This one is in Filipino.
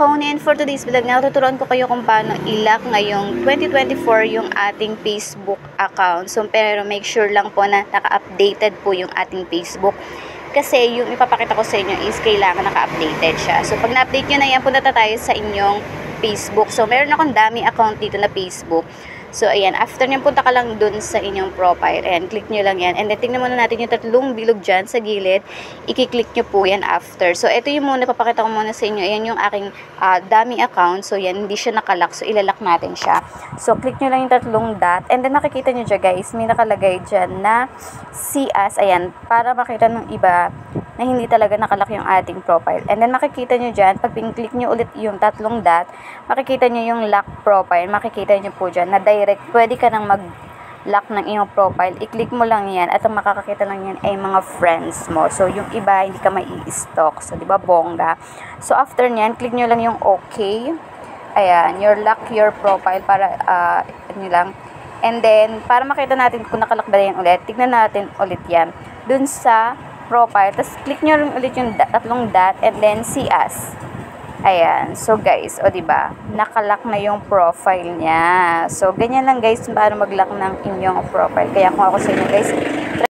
phone, and for today's vlog na tuturuan ko kayo kung paano i-lock ngayong 2024 yung ating Facebook account. So pero make sure lang po na naka-updated po yung ating Facebook. Kasi yung ipapakita ko sa inyo is kailangan naka-updated siya. So pag na-update nyo na yan, punta tayo sa inyong Facebook. So meron akong dami account dito na Facebook. So, ayan, after nyo, punta ka lang dun sa inyong profile. Ayan, click nyo lang yan. And then, tingnan muna natin yung tatlong bilog dyan sa gilid. I-click nyo po yan after. So, ito yung muna, papakita ko muna sa inyo. Ayan yung aking dami account. So, yan, hindi siya nakalock. So, ilalak natin siya. So, click nyo lang yung tatlong dot. And then, makikita nyo dyan, guys, may nakalagay dyan na see us. Ayan, para makita ng iba na hindi talaga nakalak yung ating profile. And then, makikita nyo dyan, pag pin-click nyo ulit yung tatlong dot, makikita nyo yung lock profile. Makikita nyo po dyan na direct, pwede ka nang mag-lock ng iyong profile. I-click mo lang yan at ang makakakita lang yan ay mga friends mo. So, yung iba, hindi ka mai-stalk. So, di ba, bongga? So, after nyan, click nyo lang yung okay. Ayan, lock your profile para, ano lang. And then, para makita natin kung nakalak ba yan ulit, tignan natin ulit yan. Dun sa profile, tapos click nyo rin ulit yung tatlong dot and then see us. Ayan. So, guys, o diba, nakalock na yung profile niya. So, ganyan lang, guys, para mag-lock ng inyong profile. Kaya kung ako sa inyo, guys,